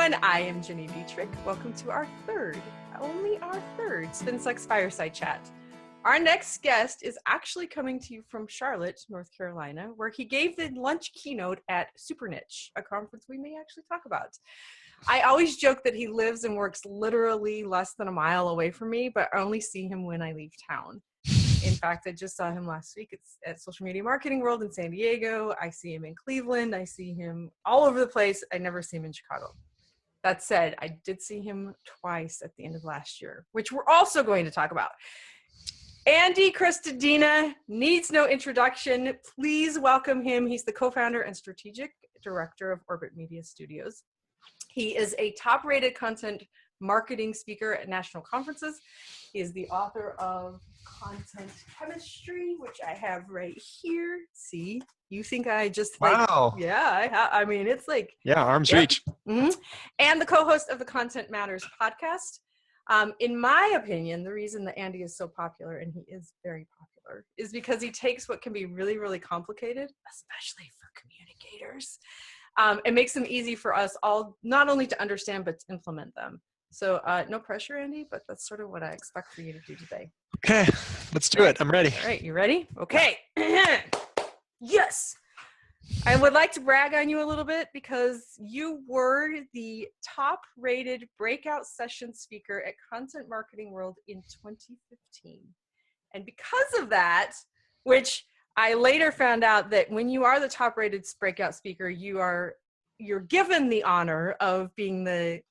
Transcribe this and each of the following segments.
everyone. I am Jenny Dietrich. Welcome to our only our third Spin Sucks Fireside Chat. Our next guest is actually coming to you from Charlotte, North Carolina, where he gave the lunch keynote at Super Niche, a conference we may actually talk about. I always joke that he lives and works literally less than a mile away from me, but I only see him when I leave town. In fact, I just saw him last week at Social Media Marketing World in San Diego. I see him in Cleveland. I see him all over the place. I never see him in Chicago. That said, I did see him twice at the end of last year, which we're also going to talk about. Andy Crestodina needs no introduction. Please welcome him. He's the co-founder and strategic director of Orbit Media Studios. He is a top-rated content marketing speaker at national conferences. He is the author of Content Chemistry, which I have right here. See, you think I just wow? Yeah, I mean, it's like arm's reach. Mm-hmm. And the co-host of the Content Matters podcast. In my opinion, the reason that Andy is so popular, and he is very popular, is because he takes what can be really, really complicated, especially for communicators, and makes them easy for us all, not only to understand, but to implement them. So no pressure, Andy, but that's sort of what I expect for you to do today. Okay, let's do it. I'm ready. All right, you ready? Okay. Yes. I would like to brag on you a little bit because you were the top-rated breakout session speaker at Content Marketing World in 2015. And because of that, which I later found out that when you are the top-rated breakout speaker, you're given the honor of being the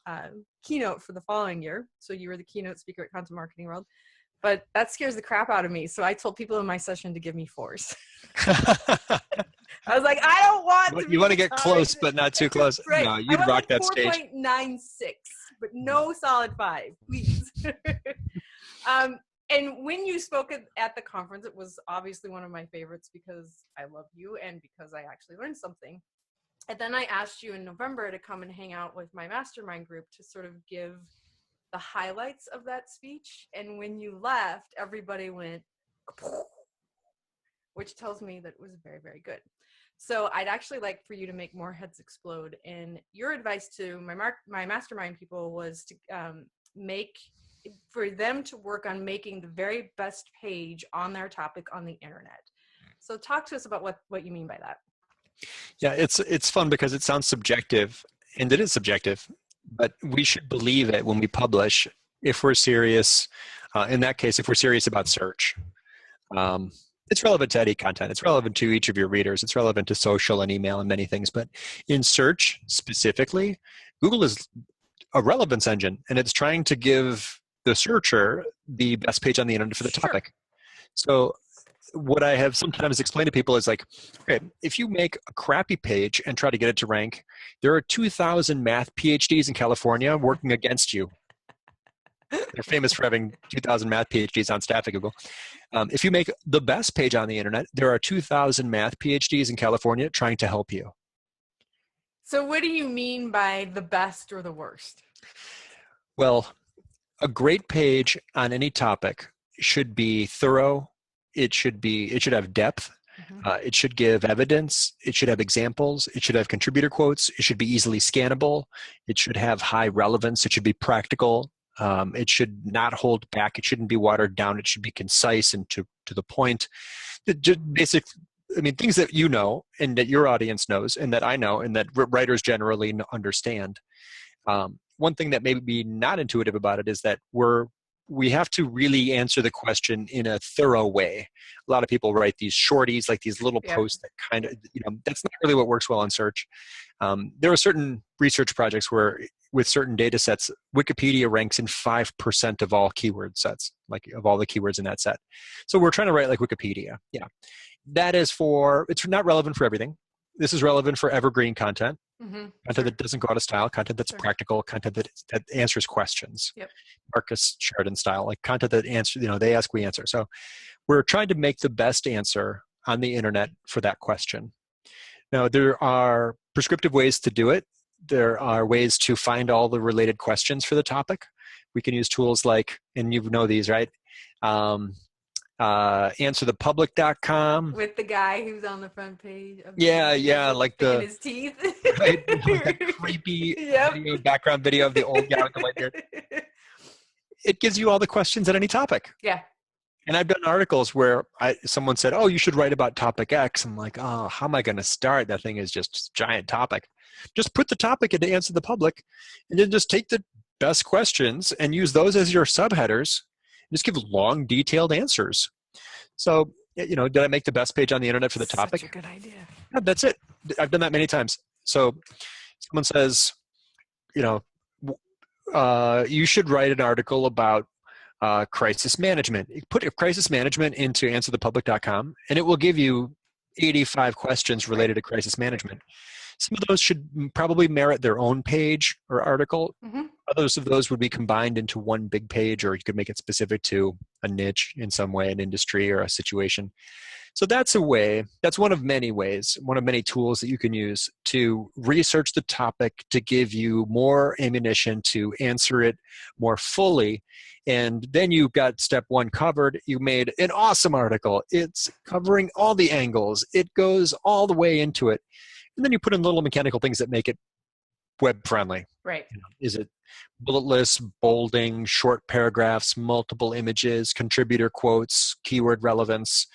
keynote for the following year. So you were the keynote speaker at Content Marketing World. But that scares the crap out of me. So I told people in my session to give me 4s. I was like, I don't want to. You want to get close, but not too close. Right. No, you'd rock that stage. 4.96, but no solid 5, please. And when you spoke at the conference, it was obviously one of my favorites because I love you and because I actually learned something. And then I asked you in November to come and hang out with my mastermind group to sort of give the highlights of that speech. And when you left, everybody went, which tells me that it was very, very good. So I'd actually like for you to make more heads explode. And your advice to my mastermind people was to for them to work on making the very best page on their topic on the internet. So talk to us about what you mean by that. Yeah, it's fun because it sounds subjective, and it is subjective, but we should believe it when we publish if we're serious. In that case, if we're serious about search. It's relevant to any content. It's relevant to each of your readers. It's relevant to social and email and many things. But in search specifically, Google is a relevance engine, and it's trying to give the searcher the best page on the internet for the topic. So what I have sometimes explained to people is like, okay, if you make a crappy page and try to get it to rank, there are 2,000 math PhDs in California working against you. They're famous for having 2,000 math PhDs on staff at Google. If you make the best page on the internet, there are 2,000 math PhDs in California trying to help you. So what do you mean by the best or the worst? Well, a great page on any topic should be thorough. It should have depth. Mm-hmm. It should give evidence. It should have examples. It should have contributor quotes. It should be easily scannable. It should have high relevance. It should be practical. It should not hold back. It shouldn't be watered down. It should be concise and to the point. Just basic, things that you know and that your audience knows and that I know and that writers generally understand. One thing that may be not intuitive about it is that we have to really answer the question in a thorough way. A lot of people write these shorties, like these little posts that kind of, that's not really what works well on search. There are certain research projects where with certain data sets, Wikipedia ranks in 5% of all keyword sets, like of all the keywords in that set. So we're trying to write like Wikipedia. Yeah. That is it's not relevant for everything. This is relevant for evergreen content, content that doesn't go out of style, content that's practical, content that answers questions. Yep. Marcus Sheridan style, like content that answers, they ask, we answer. So we're trying to make the best answer on the internet for that question. Now, there are prescriptive ways to do it. There are ways to find all the related questions for the topic. We can use tools like, and you know these, right? answerthepublic.com. With the guy who's on the front page. Of Yeah, like picking the his teeth. right, that creepy video, background video of the old guy with the white beard. It gives you all the questions at any topic. Yeah. And I've done articles where someone said, "Oh, you should write about topic X." I'm like, "Oh, how am I going to start? That thing is just a giant topic." Just put the topic into Answer the Public, and then just take the best questions and use those as your subheaders. And just give long, detailed answers. So, did I make the best page on the internet for the topic? Such a good idea. Yeah, that's it. I've done that many times. So, someone says, you should write an article about crisis management. You put crisis management into answerthepublic.com, and it will give you 85 questions related to crisis management. Some of those should probably merit their own page or article. Mm-hmm. Others of those would be combined into one big page, or you could make it specific to a niche in some way, an industry or a situation. So that's a way, that's one of many ways, one of many tools that you can use to research the topic to give you more ammunition to answer it more fully. And then you've got step one covered. You made an awesome article. It's covering all the angles. It goes all the way into it. And then you put in little mechanical things that make it web friendly. Right. Is it bulletless, bolding, short paragraphs, multiple images, contributor quotes, keyword relevance,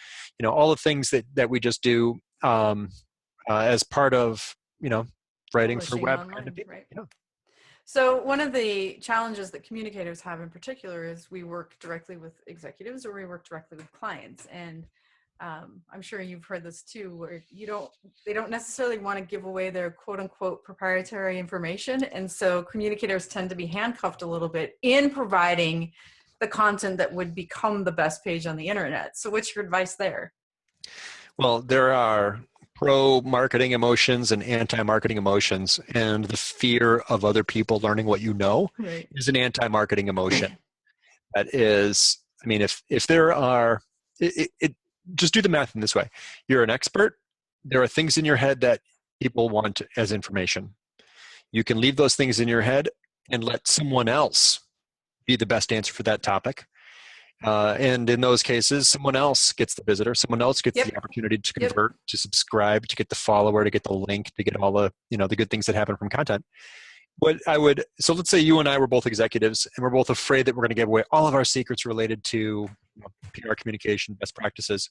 all the things that we just do as part of, writing for web online, kind of people. Right. Yeah. So one of the challenges that communicators have in particular is we work directly with executives or we work directly with clients. And I'm sure you've heard this too, where they don't necessarily want to give away their quote unquote proprietary information. And so communicators tend to be handcuffed a little bit in providing the content that would become the best page on the internet. So what's your advice there? Well, there are pro-marketing emotions and anti-marketing emotions, and the fear of other people learning what you know is an anti-marketing emotion. That is, if there are, just do the math in this way. You're an expert. There are things in your head that people want as information. You can leave those things in your head and let someone else be the best answer for that topic. And in those cases, someone else gets the visitor. Someone else gets the opportunity to convert, to subscribe, to get the follower, to get the link, to get all the, the good things that happen from content. So let's say you and I were both executives and we're both afraid that we're going to give away all of our secrets related to PR communication, best practices.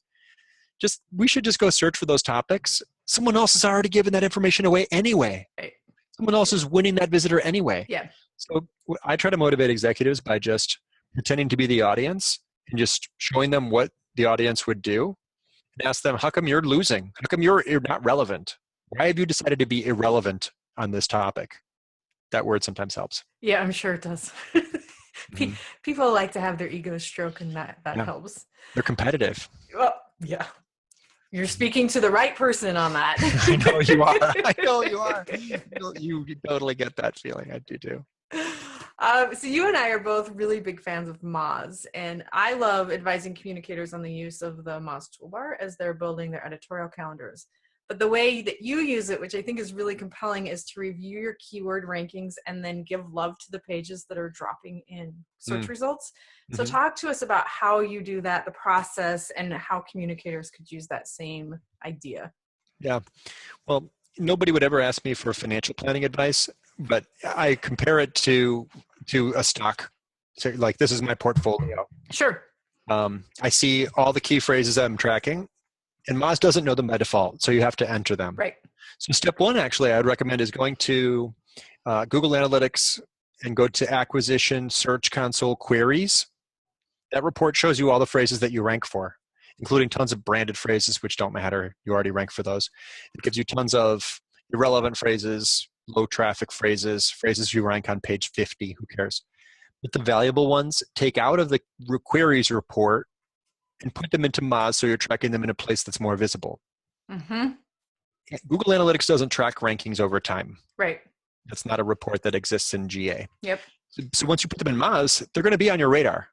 We should just go search for those topics. Someone else has already given that information away anyway. Right. Someone else is winning that visitor anyway. Yeah. So I try to motivate executives by just pretending to be the audience and just showing them what the audience would do and ask them, how come you're losing? How come you're not relevant? Why have you decided to be irrelevant on this topic? That word sometimes helps. Yeah, I'm sure it does. People like to have their ego stroke, and that helps. They're competitive. Well, yeah. You're speaking to the right person on that. I know you are. I know you are. You totally get that feeling. I do too. So you and I are both really big fans of Moz, and I love advising communicators on the use of the Moz toolbar as they're building their editorial calendars. But the way that you use it, which I think is really compelling, is to review your keyword rankings and then give love to the pages that are dropping in search results. So talk to us about how you do that, the process, and how communicators could use that same idea. Yeah. Well, nobody would ever ask me for financial planning advice, but I compare it to a stock. So like, this is my portfolio. Sure. I see all the key phrases I'm tracking. And Moz doesn't know them by default, so you have to enter them. Right. So step one, actually, I would recommend is going to Google Analytics and go to Acquisition Search Console Queries. That report shows you all the phrases that you rank for, including tons of branded phrases, which don't matter. You already rank for those. It gives you tons of irrelevant phrases, low traffic phrases, phrases you rank on page 50. Who cares? But the valuable ones, take out of the queries report and put them into Moz so you're tracking them in a place that's more visible. Google Analytics doesn't track rankings over time. Right. That's not a report that exists in GA. Yep. So once you put them in Moz, they're going to be on your radar.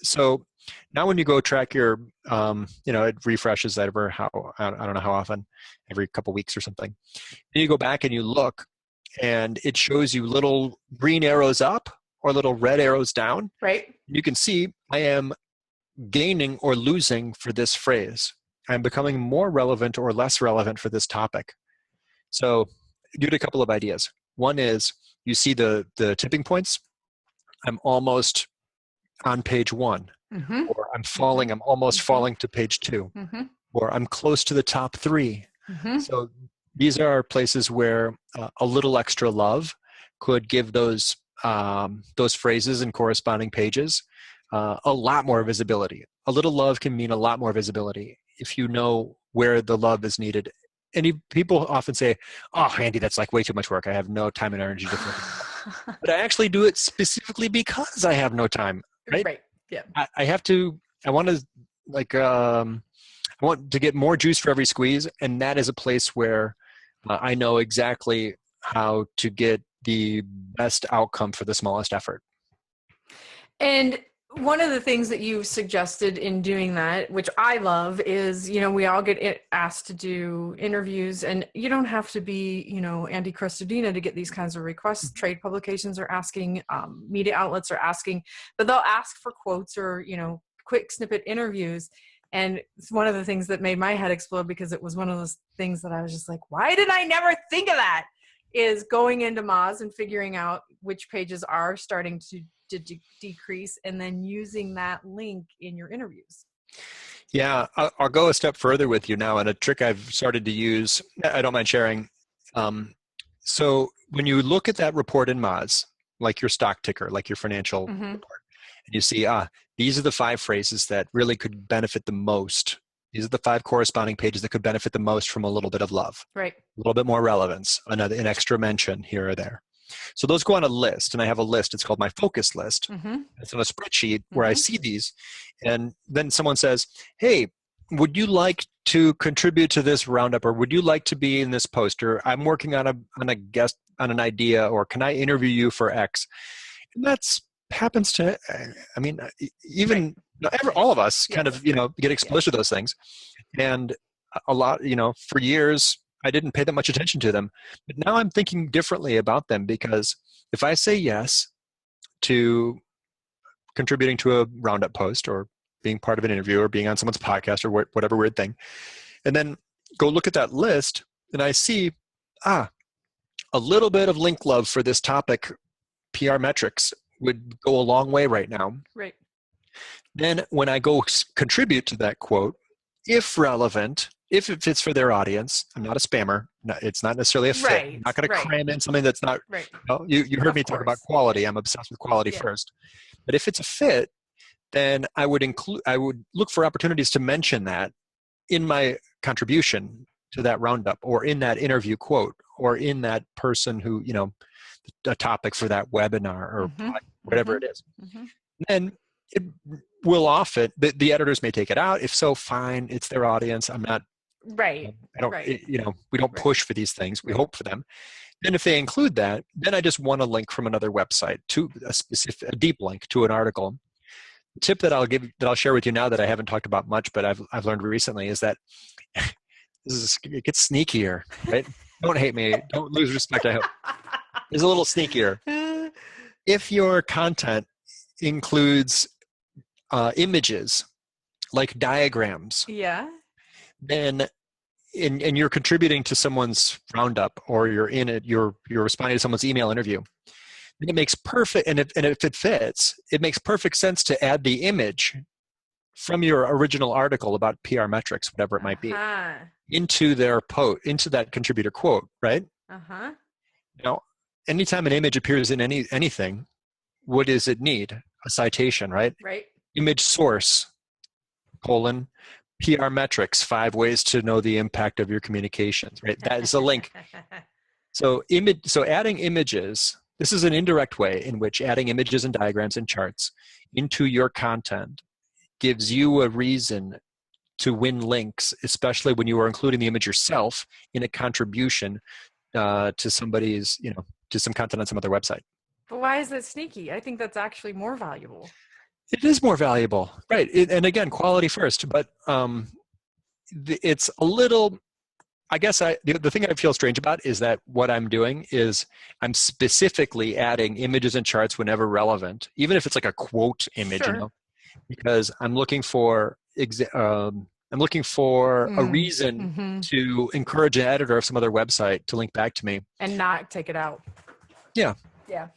So now when you go track your, it refreshes I don't know how often, every couple weeks or something. Then you go back and you look, and it shows you little green arrows up or little red arrows down. Right. You can see I am gaining or losing for this phrase? I'm becoming more relevant or less relevant for this topic. So do a couple of ideas. One is you see the tipping points. I'm almost on page 1, or I'm falling, I'm almost falling to page 2, or I'm close to the top 3. So these are places where a little extra love could give those phrases and corresponding pages a lot more visibility. A little love can mean a lot more visibility if you know where the love is needed. And people often say, "Oh, Andy, that's like way too much work. I have no time and energy to focus." But I actually do it specifically because I have no time. Right? Right. Yeah. I want to get more juice for every squeeze. And that is a place where I know exactly how to get the best outcome for the smallest effort. And one of the things that you suggested in doing that, which I love, is, we all get asked to do interviews, and you don't have to be, Andy Crestodina to get these kinds of requests. Trade publications are asking, media outlets are asking, but they'll ask for quotes or, quick snippet interviews. And it's one of the things that made my head explode, because it was one of those things that I was just like, why did I never think of that? Is going into Moz and figuring out which pages are starting to decrease, and then using that link in your interviews. Yeah, I'll go a step further with you now, and a trick I've started to use, I don't mind sharing. So when you look at that report in Moz, like your stock ticker, like your financial report, and you see, these are the 5 phrases that really could benefit the most. These are the 5 corresponding pages that could benefit the most from a little bit of love. Right. A little bit more relevance, an extra mention here or there. So those go on a list, and I have a list. It's called my focus list. It's on a spreadsheet where I see these, and then someone says, "Hey, would you like to contribute to this roundup, or would you like to be in this poster? I'm working on an idea, or can I interview you for X?" And that's happens to, I mean, even all of us kind of get exposed to those things, and a lot, for years I didn't pay that much attention to them, but now I'm thinking differently about them, because if I say yes to contributing to a roundup post, or being part of an interview, or being on someone's podcast, or whatever weird thing, and then go look at that list and I see, a little bit of link love for this topic, PR metrics, would go a long way right now. Right. Then when I go contribute to that quote, if relevant, if it fits for their audience, I'm not a spammer. It's not necessarily a fit. Right. I'm not going to cram in something that's not. Right. You heard me talk about quality. I'm obsessed with quality first. But if it's a fit, then I would look for opportunities to mention that in my contribution to that roundup, or in that interview quote, or in that person who, a topic for that webinar, or whatever it is. And it will often, the editors may take it out. If so, fine, it's their audience. I'm not, right. I don't, we don't push for these things. We hope for them. Then if they include that, then I just want a link from another website to a deep link to an article. The tip that I'll share with you now, that I haven't talked about much, but I've learned recently, is that it gets sneakier, right? Don't hate me. Don't lose respect, I hope. It's a little sneakier. If your content includes images, like diagrams, then and you're contributing to someone's roundup, or you're responding to someone's email interview, then it makes perfect, and if it fits, it makes perfect sense to add the image from your original article about PR metrics, whatever it might be, into into that contributor quote, right? Now, anytime an image appears in anything, what does it need? A citation, right? Right. Image source, PR metrics, 5 ways to know the impact of your communications, right? That is a link. So adding images, this is an indirect way in which adding images and diagrams and charts into your content gives you a reason to win links, especially when you are including the image yourself in a contribution to somebody's, to some content on some other website. But why is that sneaky? I think that's actually more valuable. It is more valuable, right? And again, quality first, but it's a little, I guess the thing I feel strange about is that what I'm doing is I'm specifically adding images and charts whenever relevant, even if it's like a quote image, Sure. because I'm looking for a reason Mm-hmm. to encourage an editor of some other website to link back to me. And not take it out. Yeah. Yeah.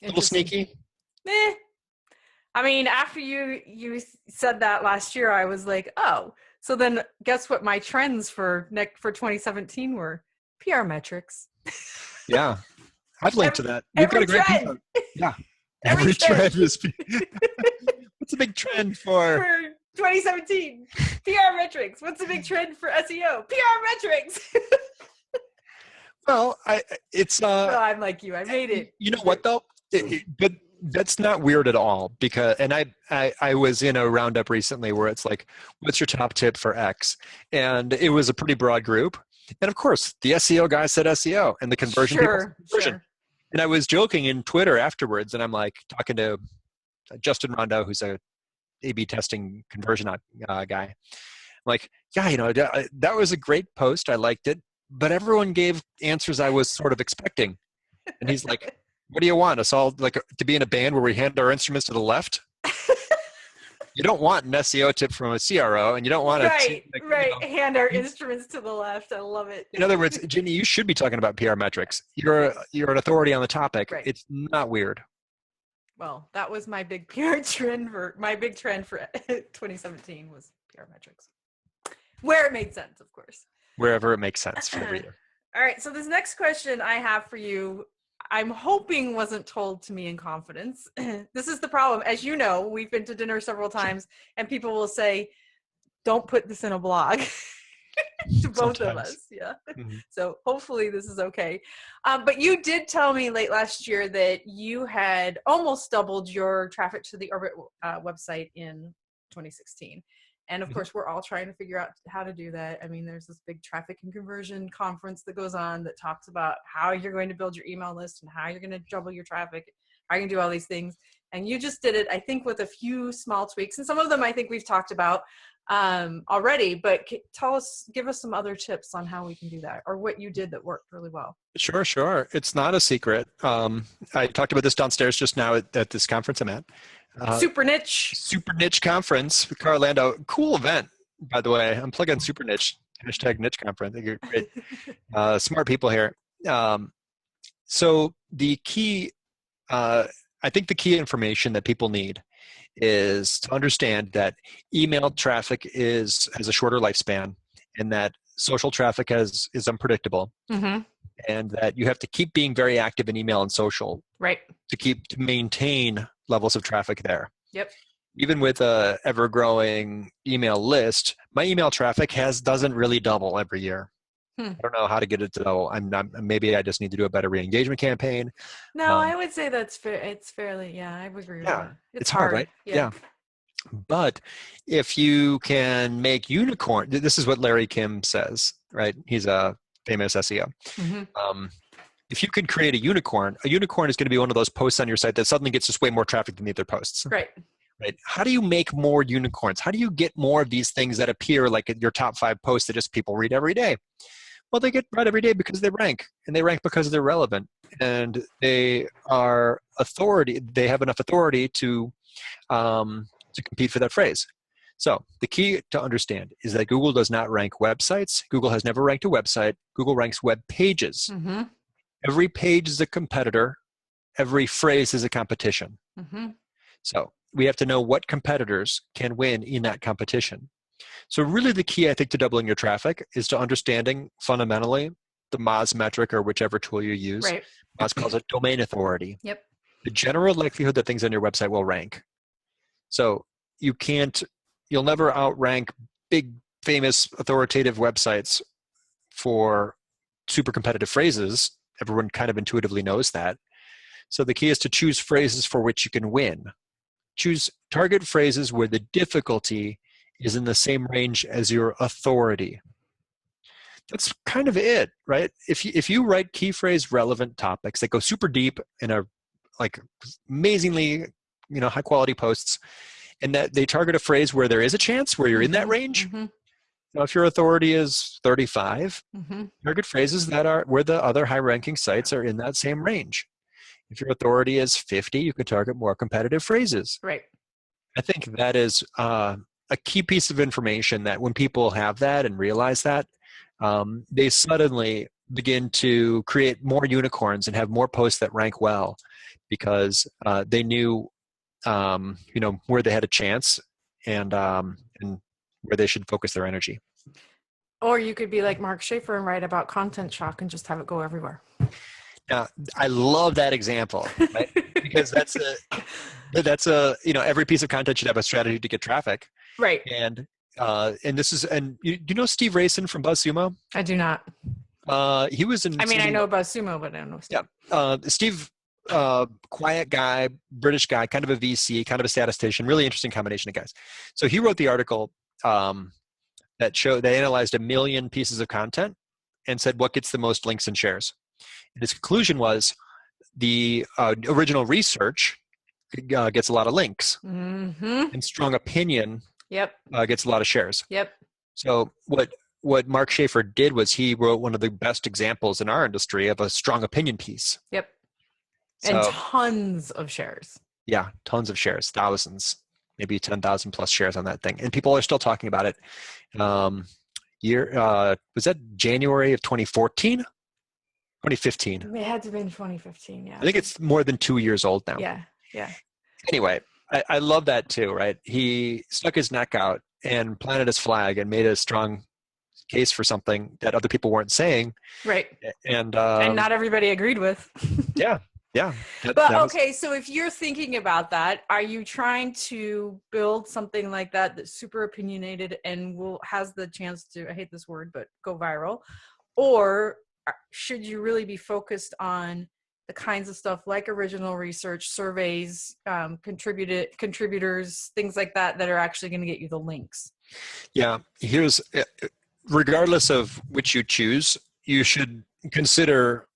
A little sneaky. I mean, after you said that last year, I was like, oh, so then guess what my trends for 2017 were? PR metrics. Yeah. I've linked to that. We've got a great piece on. Yeah. Every trend is. What's a big trend for 2017? PR metrics. What's a big trend for SEO? PR metrics. Well, No, I'm like you. I made it. You know what though? But that's not weird at all, because, and I was in a roundup recently where it's like, what's your top tip for X? And it was a pretty broad group. And of course, the SEO guy said SEO, and the conversion people said conversion. Sure. And I was joking in Twitter afterwards, and I'm like talking to Justin Rondo, who's a A/B testing conversion guy. I'm like, yeah, that was a great post. I liked it, but everyone gave answers I was sort of expecting. And he's like, what do you want us all like to be in a band where we hand our instruments to the left? You don't want an SEO tip from a CRO, and you don't want to hand our instruments to the left. I love it. In other words, Ginny, you should be talking about PR metrics. You're an authority on the topic. Right. It's not weird. Well, that was my big PR trend for 2017 was PR metrics, where it made sense, of course. Wherever it makes sense for the reader. All right. So this next question I have for you, I'm hoping wasn't told to me in confidence. This is the problem. As you know, we've been to dinner several times, and people will say, don't put this in a blog to both of us. Yeah. Mm-hmm. So hopefully this is okay. But you did tell me late last year that you had almost doubled your traffic to the Orbit website in 2016. And of course, we're all trying to figure out how to do that. I mean, there's this big traffic and conversion conference that goes on that talks about how you're going to build your email list and how you're going to double your traffic, how you can do all these things. And you just did it, I think, with a few small tweaks. And some of them I think we've talked about already, but give us some other tips on how we can do that, or what you did that worked really well. Sure. It's not a secret. I talked about this downstairs just now at this conference I'm at. Super niche conference, Carolando. Cool event, by the way. I'm plugging super niche, #niche conference. You're great. Smart people here. So the key, I think the key information that people need is to understand that email traffic has a shorter lifespan, and that social traffic is unpredictable. Mm-hmm. And that you have to keep being very active in email and social, right, to maintain levels of traffic there. Yep. Even with a ever-growing email list, my email traffic doesn't really double every year. I don't know how to get it to double. Maybe I just need to do a better re-engagement campaign. No, I would say that's fair. It's fairly, I would agree with that. It's hard, right? Yeah. But if you can make unicorn, this is what Larry Kim says, right? He's a famous SEO. Mm-hmm. If you can create a unicorn is going to be one of those posts on your site that suddenly gets just way more traffic than the other posts. Right. How do you make more unicorns? How do you get more of these things that appear like your top 5 posts that just people read every day? Well, they get read every day because they rank, and they rank because they're relevant, and they are authority. They have enough authority to compete for that phrase. So the key to understand is that Google does not rank websites. Google has never ranked a website. Google ranks web pages. Mm-hmm. Every page is a competitor. Every phrase is a competition. Mm-hmm. So we have to know what competitors can win in that competition. So really the key, I think, to doubling your traffic is to understanding fundamentally the Moz metric, or whichever tool you use. Right. Moz calls it domain authority. Yep. The general likelihood that things on your website will rank. So you'll never outrank big, famous, authoritative websites for super competitive phrases. Everyone kind of intuitively knows that. So the key is to choose phrases for which you can win. Choose target phrases where the difficulty is in the same range as your authority. That's kind of it, right? If you write key phrase relevant topics that go super deep and are like amazingly, high quality posts, and that they target a phrase where there is a chance where you're in that range. Mm-hmm. If your authority is 35, mm-hmm. target phrases that are where the other high-ranking sites are in that same range. If your authority is 50, you can target more competitive phrases. Right. I think that is a key piece of information that when people have that and realize that, they suddenly begin to create more unicorns and have more posts that rank well because they knew, where they had a chance and where they should focus their energy. Or you could be like Mark Schaefer and write about content shock and just have it go everywhere. Now, I love that example, right? Because that's a every piece of content should have a strategy to get traffic, Right. and you know Steve Rayson from BuzzSumo? I do not. He was in. I know BuzzSumo, but I don't know Steve. Yeah, Steve, quiet guy, British guy, kind of a VC, kind of a statistician, really interesting combination of guys. So he wrote the article that analyzed 1 million pieces of content and said what gets the most links and shares. And his conclusion was the original research gets a lot of links, and strong opinion gets a lot of shares. Yep. So what Mark Schaefer did was he wrote one of the best examples in our industry of a strong opinion piece. Yep. And tons of shares. Yeah, tons of shares, thousands, maybe 10,000 plus shares on that thing. And people are still talking about it. Was that January of 2014? 2015. It had to have been 2015, yeah. I think it's more than 2 years old now. Yeah. Anyway, I love that too, right? He stuck his neck out and planted his flag and made a strong case for something that other people weren't saying. Right. And not everybody agreed with. Yeah. So if you're thinking about that, are you trying to build something like that's super opinionated and has the chance to, I hate this word, but go viral? Or should you really be focused on the kinds of stuff like original research, surveys, contributors, things like that are actually going to get you the links? Yeah, regardless of which you choose, you should consider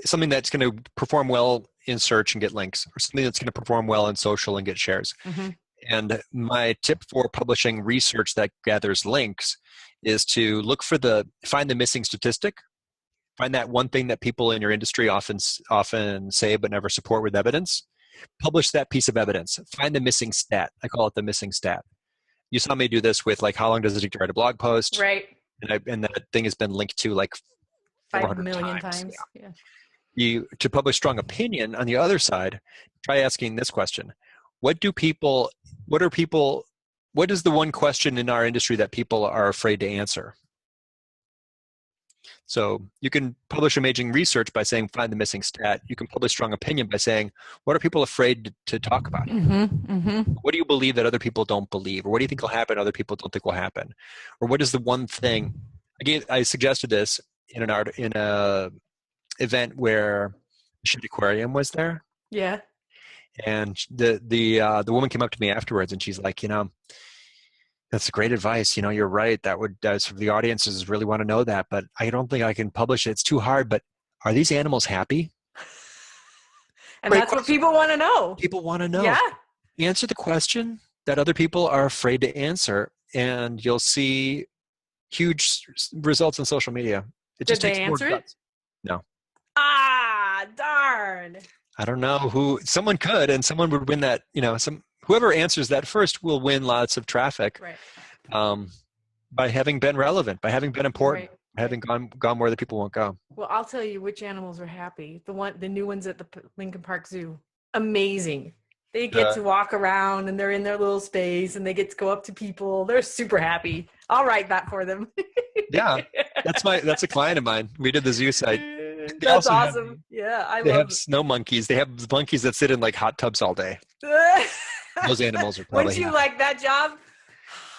something that's going to perform well in search and get links, or something that's going to perform well in social and get shares. Mm-hmm. And my tip for publishing research that gathers links is to find the missing statistic. Find that one thing that people in your industry often say but never support with evidence. Publish that piece of evidence. Find the missing stat. I call it the missing stat. You saw me do this with how long does it take to write a blog post? Right. And that thing has been linked to 5 million times. Yeah. To publish strong opinion on the other side, try asking this question. What is the one question in our industry that people are afraid to answer? So you can publish amazing research by saying, find the missing stat. You can publish strong opinion by saying, what are people afraid to talk about? Mm-hmm, mm-hmm. What do you believe that other people don't believe? Or what do you think will happen other people don't think will happen? Or what is the one thing? I suggested this in a event where the Ship Aquarium was there. Yeah. And the woman came up to me afterwards and she's like, that's great advice. You're right. That's the audiences really want to know that, but I don't think I can publish it. It's too hard. But are these animals happy? And that's what people want to know. People want to know. Yeah. Answer the question that other people are afraid to answer, and you'll see huge results on social media. Did they answer it? No. Ah, darn. I don't know who. Someone could, and someone would win that. Whoever answers that first will win lots of traffic, right? By having been relevant, by having been important, by having gone where the people won't go. Well, I'll tell you which animals are happy. The new ones at the Lincoln Park Zoo, amazing. They get to walk around and they're in their little space and they get to go up to people. They're super happy. I'll write that for them. Yeah, that's a client of mine. We did the zoo site. That's awesome. They have snow monkeys. They have monkeys that sit in hot tubs all day. Those animals are probably. Wouldn't you like that job?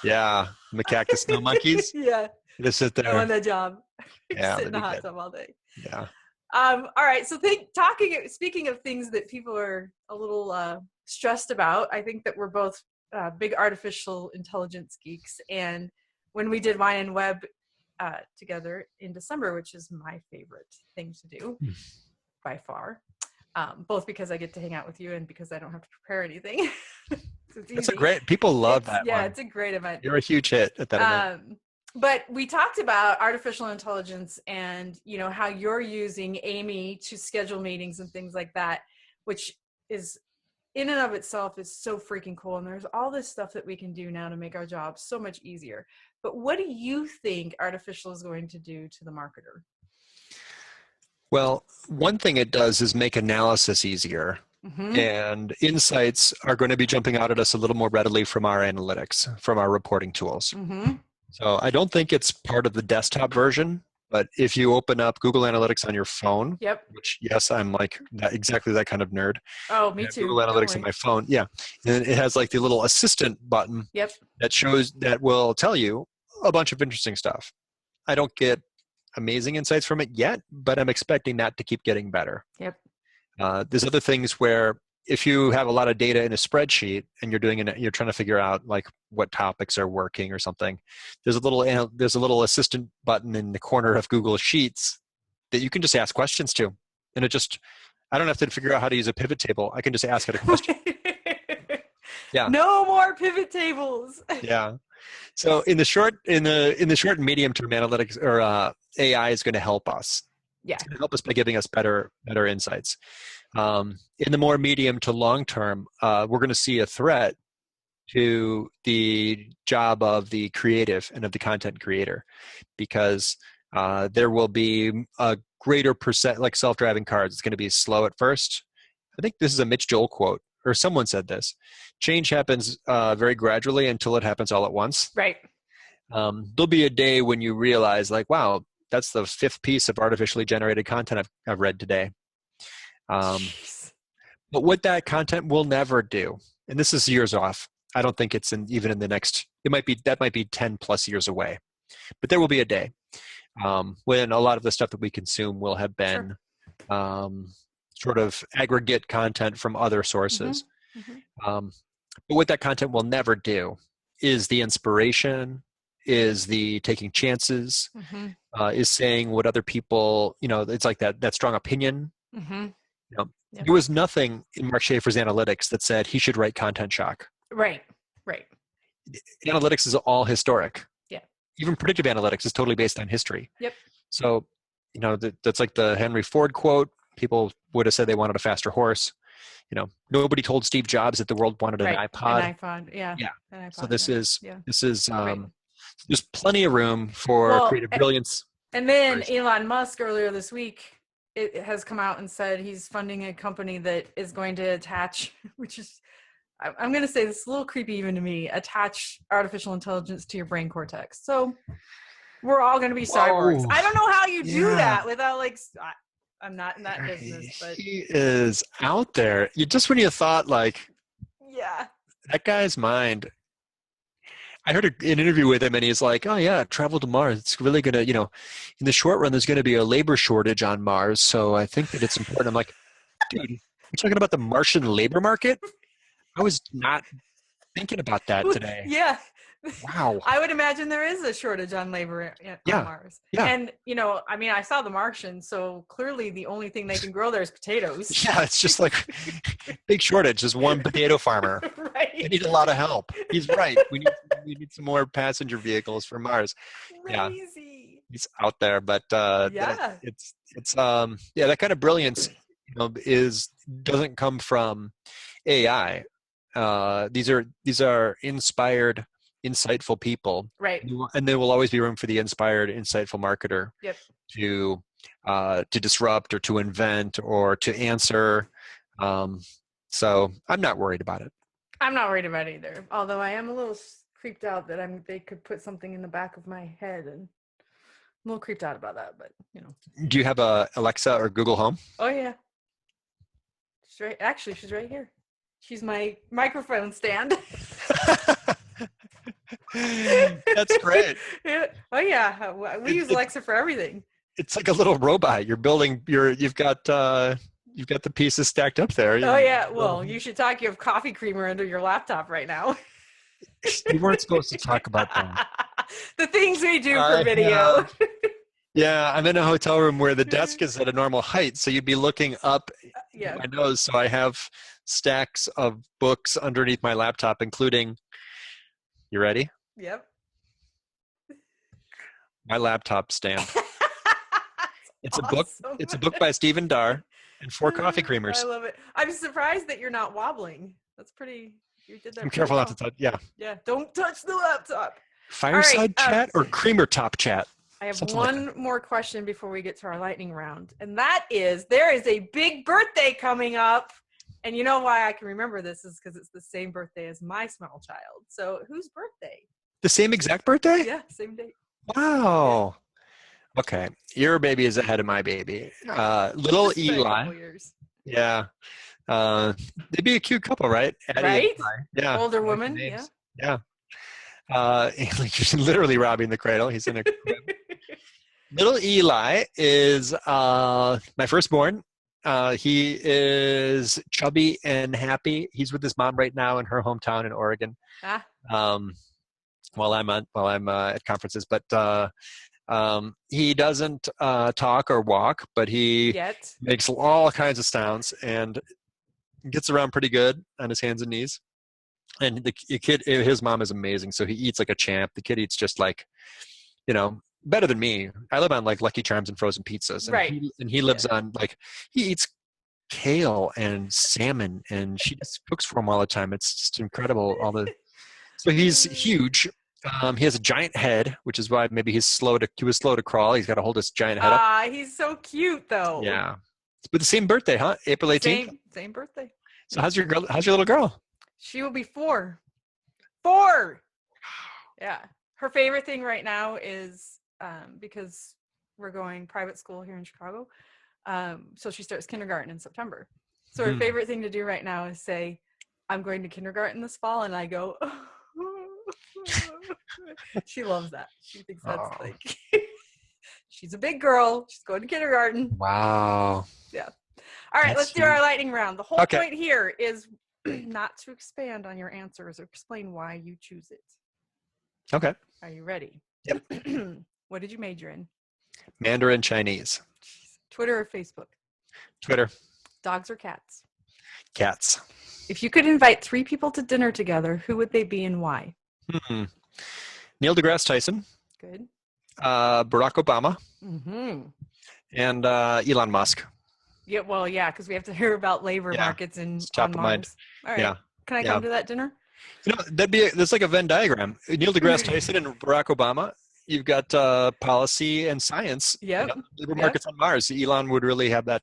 Yeah, the cactus snow monkeys. Yeah, just sit there. I want that job. Yeah, sit in the hot tub all day. Yeah. All right. So speaking of things that people are a little stressed about, I think that we're both big artificial intelligence geeks, and when we did Wine and Web together in December, which is my favorite thing to do by far. Both because I get to hang out with you and because I don't have to prepare anything. So it's people love that one. Yeah, it's a great event. You're a huge hit at that event. But we talked about artificial intelligence and, how you're using Amy to schedule meetings and things like that, which is in and of itself is so freaking cool. And there's all this stuff that we can do now to make our jobs so much easier. But what do you think artificial is going to do to the marketer? Well, one thing it does is make analysis easier. Mm-hmm. And insights are going to be jumping out at us a little more readily from our analytics, from our reporting tools. Mm-hmm. So I don't think it's part of the desktop version, but if you open up Google Analytics on your phone, Yep. which yes, I'm like that, exactly that kind of nerd. Oh, me I have too. Google Analytics on my phone, yeah, and it has like the little assistant button. Yep. That will tell you a bunch of interesting stuff. I don't get amazing insights from it yet, but I'm expecting that to keep getting better. Yep. There's other things where if you have a lot of data in a spreadsheet and you're trying to figure out like what topics are working or something, there's a little assistant button in the corner of Google Sheets that you can just ask questions to, and I don't have to figure out how to use a pivot table. I can just ask it a question. Yeah. No more pivot tables. Yeah. So in the short and medium term, analytics or AI is going to help us. Yeah. It's going to help us by giving us better insights. In the more medium to long term, we're going to see a threat to the job of the creative and of the content creator, because there will be a greater percent, like self-driving cars. It's going to be slow at first. I think this is a Mitch Joel quote, or someone said this. Change happens very gradually until it happens all at once. Right. There'll be a day when you realize, like, wow, that's the 5th piece of artificially generated content I've read today. But what that content will never do, and this is years off. I don't think it's even in the next. That might be 10 plus years away, but there will be a day when a lot of the stuff that we consume will have been sort of aggregate content from other sources. Mm-hmm. But what that content will never do is the inspiration, is the taking chances, is saying what other people, it's like that strong opinion. Yep. There was nothing in Mark Schaefer's analytics that said he should write Content Shock. Right. Analytics is all historic. Yeah. Even predictive analytics is totally based on history. Yep. So, that's like the Henry Ford quote. People would have said they wanted a faster horse. Nobody told Steve Jobs that the world wanted an iPod. An iPod, yeah. Yeah. An iPod, so this is there's plenty of room for creative brilliance. And then Elon Musk earlier this week, it has come out and said he's funding a company that is going to attach, which is, I'm going to say this is a little creepy even to me, attach artificial intelligence to your brain cortex. So we're all going to be cyborgs. I don't know how you do that without I'm not in that business, but he is out there. When you thought that guy's mind. I heard an interview with him and he's like, oh yeah, travel to Mars. It's really going to, in the short run, there's going to be a labor shortage on Mars. So I think that it's important. I'm like, dude, you're talking about the Martian labor market? I was not thinking about that today. Yeah. Wow. I would imagine there is a shortage on labor on Mars. Yeah. And, I saw The Martian, so clearly the only thing they can grow there is potatoes. Yeah, it's just like big shortage. There's one potato farmer. Right. They need a lot of help. He's right. We need some more passenger vehicles for Mars. Crazy. Yeah. He's out there, but it's that kind of brilliance doesn't come from AI. These are inspired, insightful people, right? And there will always be room for the inspired, insightful marketer to disrupt or to invent or to answer. So I'm not worried about it. I'm not worried about it either. Although I am a little creeped out that they could put something in the back of my head, and I'm a little creeped out about that. But do you have a Alexa or Google Home? Oh yeah, she's right here. She's my microphone stand. That's great. Yeah. Oh yeah, we use Alexa for everything. It's like a little robot. You've got the pieces stacked up there. Oh yeah. Well, you should talk. You have coffee creamer under your laptop right now. You weren't supposed to talk about that. The things we do for video. Yeah, I'm in a hotel room where the desk is at a normal height, so you'd be looking up my nose. So I have stacks of books underneath my laptop, including. You ready? Yep. My laptop stand. It's a book. awesome. It's a book by Stephen Darr and 4 coffee creamers. I love it. I'm surprised that you're not wobbling. That's pretty. You did that. I'm pretty careful well. not to touch. Yeah. Yeah. Don't touch the laptop. Fireside All right, chat or creamer top chat? I have Something like one more question before we get to our lightning round, and that is: there is a big birthday coming up, and you know why I can remember this is because it's the same birthday as my small child. So, whose birthday? The same exact birthday? Yeah, same date. Wow. Okay. Your baby is ahead of my baby. Little Just been a Eli. couple years. Yeah. They'd be a cute couple, right? Addie Right? and Eli. Yeah. Older I like the woman. names. Yeah. Yeah. You're literally robbing the cradle. He's in a crib. Little Eli is my firstborn. He is chubby and happy. He's with his mom right now in her hometown in Oregon. While I'm at conferences, but he doesn't talk or walk, but he makes all kinds of sounds and gets around pretty good on his hands and knees. And the kid, his mom is amazing. So he eats like a champ. The kid eats just like, better than me. I live on like Lucky Charms and frozen pizzas. And Right. He lives on he eats kale and salmon, and she just cooks for him all the time. It's just incredible. So he's huge. He has a giant head, which is why maybe he was slow to crawl. He's got to hold his giant head up. He's so cute though. Yeah. But the same birthday, huh? April 18th? Same birthday. So how's your little girl? She will be 4. 4! Yeah. Her favorite thing right now is, because we're going private school here in Chicago, so she starts kindergarten in September. So her favorite thing to do right now is say, I'm going to kindergarten this fall, and I go, she loves that. She thinks that's she's a big girl. She's going to kindergarten. Wow. Yeah. All right, let's do our lightning round. The whole point here is not to expand on your answers or explain why you choose it. Okay. Are you ready? Yep. What did you major in? Mandarin Chinese. Twitter or Facebook? Twitter. Dogs or cats? Cats. If you could invite 3 people to dinner together, who would they be and why? Neil deGrasse Tyson. Good. Barack Obama. Mm-hmm. And Elon Musk. Yeah, well, yeah, because we have to hear about labor markets and top of mind. All right. Yeah. Can I come to that dinner? That's like a Venn diagram. Neil deGrasse Tyson and Barack Obama. You've got policy and science. Yep. Labor markets on Mars. Elon would really have that.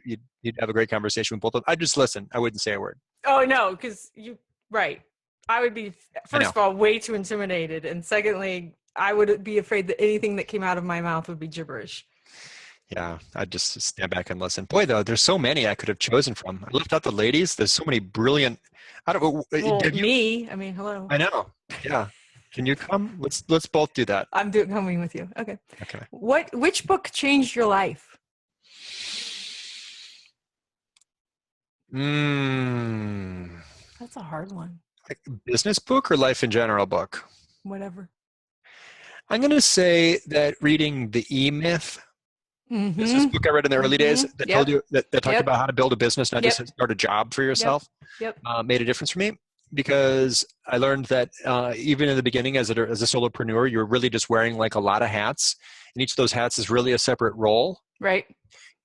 You'd have a great conversation with both of them. I'd just listen. I wouldn't say a word. Oh, no, because I would be, first of all, way too intimidated. And secondly, I would be afraid that anything that came out of my mouth would be gibberish. Yeah, I'd just stand back and listen. Boy, though, there's so many I could have chosen from. I left out the ladies. There's so many brilliant. I don't know. Well, I mean, hello. I know. Yeah. Can you come? Let's both do that. I'm coming with you. Okay. Okay. Which book changed your life? That's a hard one. Like business book or life in general book? Whatever. I'm going to say that reading The E-Myth, business book I read in the early days that told you that talked about how to build a business, not just start a job for yourself, made a difference for me, because I learned that even in the beginning as a solopreneur, you're really just wearing like a lot of hats, and each of those hats is really a separate role. Right.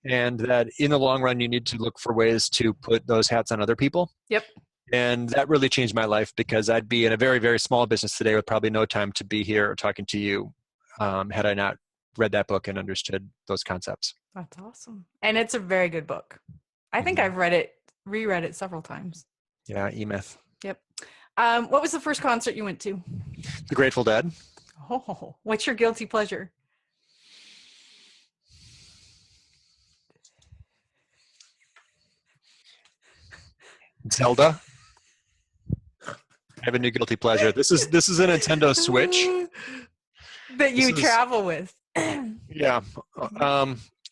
And that in the long run, you need to look for ways to put those hats on other people. Yep. And that really changed my life, because I'd be in a very, very small business today with probably no time to be here talking to you had I not read that book and understood those concepts. That's awesome. And it's a very good book. I think I've reread it several times. Yeah, E-Myth. Yep. What was the first concert you went to? The Grateful Dead. Oh, what's your guilty pleasure? Zelda. I have a new guilty pleasure. This is a Nintendo Switch that you travel with. Yeah.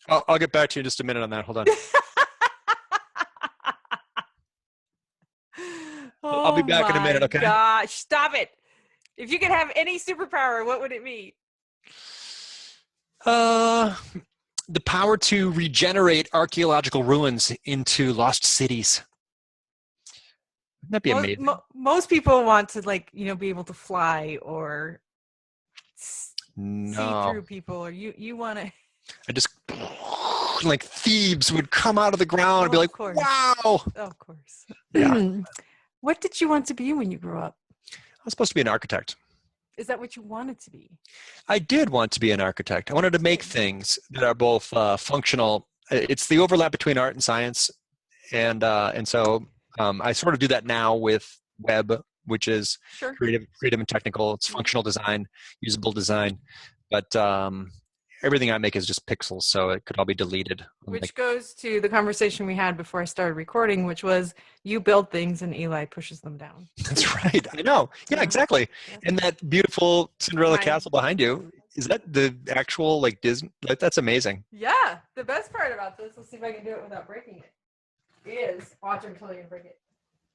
I'll get back to you in just a minute on that. Hold on. I'll be back in a minute, okay? Gosh, stop it. If you could have any superpower, what would it be? The power to regenerate archaeological ruins into lost cities. Wouldn't that be amazing? Most people want to, be able to fly or see through people, or you want to. I just like thieves would come out of the ground and be like, wow. Of course. Yeah. What did you want to be when you grew up? I was supposed to be an architect. Is that what you wanted to be? I did want to be an architect. I wanted to make things that are both functional. It's the overlap between art and science, and so I sort of do that now with web, which is creative and technical. It's functional design, usable design, but everything I make is just pixels, so it could all be deleted. Which goes to the conversation we had before I started recording, which was you build things and Eli pushes them down. That's right. I know. Yeah, exactly. Yeah. And that beautiful Cinderella castle behind you, is that the actual like Disney? Like, that's amazing. Yeah. The best part about this, let's see if I can do it without breaking it, is, watch until you break it.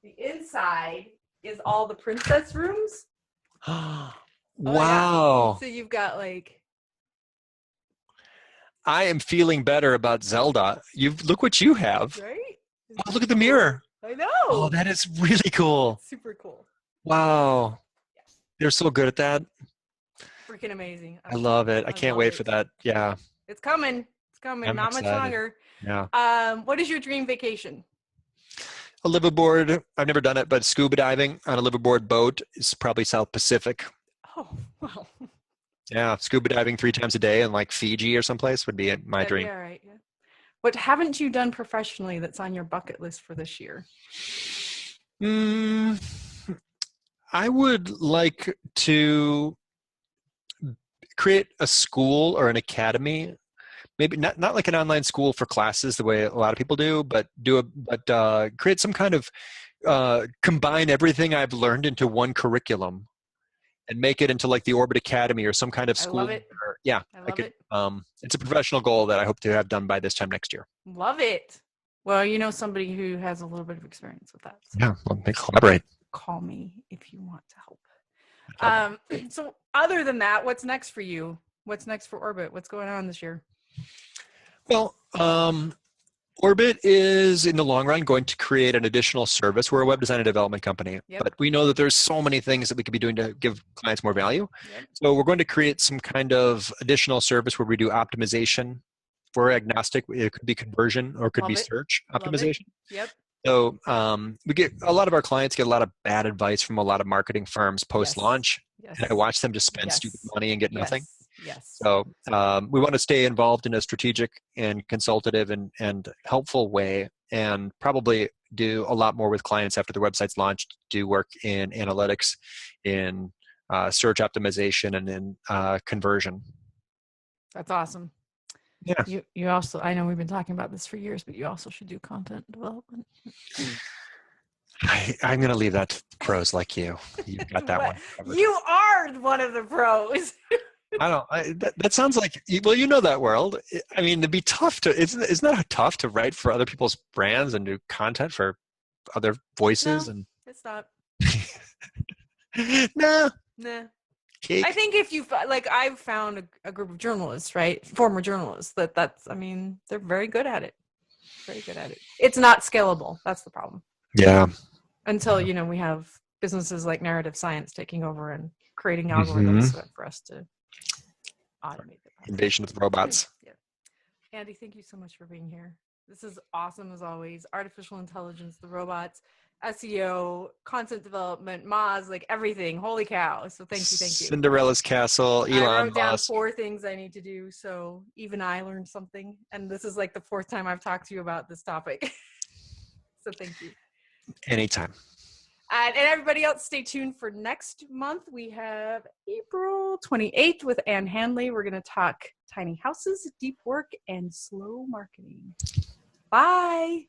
The inside is all the princess rooms. Wow. Yeah. So you've got like, I am feeling better about Zelda. Look what you have. Right? Oh, look at the mirror. I know. Oh, that is really cool. It's super cool. Wow. Yeah. They're so good at that. Freaking amazing. I love it. I can't wait for that. Yeah. It's coming. It's coming. I'm Not excited. much longer. Yeah. What is your dream vacation? A liveaboard. I've never done it, but scuba diving on a liveaboard boat is probably South Pacific. Oh, wow. Yeah, scuba diving 3 times a day in like Fiji or someplace would be my dream. Yeah, right. Yeah. What haven't you done professionally that's on your bucket list for this year? I would like to create a school or an academy. Maybe not like an online school for classes the way a lot of people do, but create some kind of combine everything I've learned into one curriculum. And make it into like the Orbit Academy or some kind of school. I love it. It's a professional goal that I hope to have done by this time next year. Love it. Well, you know somebody who has a little bit of experience with that. So yeah, well, they collaborate. Call me if you want to help. So other than that, what's next for you? What's next for Orbit? What's going on this year? Well, Orbit is, in the long run, going to create an additional service. We're a web design and development company, but we know that there's so many things that we could be doing to give clients more value. So we're going to create some kind of additional service where we do optimization. We're agnostic. It could be conversion or it could be search optimization. Yep. So we get a lot of our clients get a lot of bad advice from a lot of marketing firms post-launch, and I watch them just spend stupid money and get nothing. Yes. So we want to stay involved in a strategic and consultative and helpful way, and probably do a lot more with clients after the website's launched, do work in analytics, in search optimization, and in conversion. That's awesome. Yeah. You also, I know we've been talking about this for years, but you also should do content development. I'm going to leave that to pros like you. You've got that one covered. You are one of the pros. That sounds like, well, you know that world. I mean, it'd be tough to, isn't that tough to write for other people's brands and do content for other voices? No, and it's not. Nah. I think if you, like, I've found a group of journalists, right? Former journalists they're very good at it. Very good at it. It's not scalable. That's the problem. Yeah. Until, we have businesses like Narrative Science taking over and creating algorithms for us to automate the process. Invasion of the robots. Yeah. Andy, thank you so much for being here. This is awesome as always. Artificial intelligence, the robots, SEO, content development, Moz, like everything. Holy cow. So thank you. Cinderella's Castle, Elon I wrote down Musk. 4 things I need to do. So even I learned something. And this is like the 4th time I've talked to you about this topic. So thank you. Anytime. And everybody else, stay tuned for next month. We have April 28th with Ann Hanley. We're going to talk tiny houses, deep work, and slow marketing. Bye.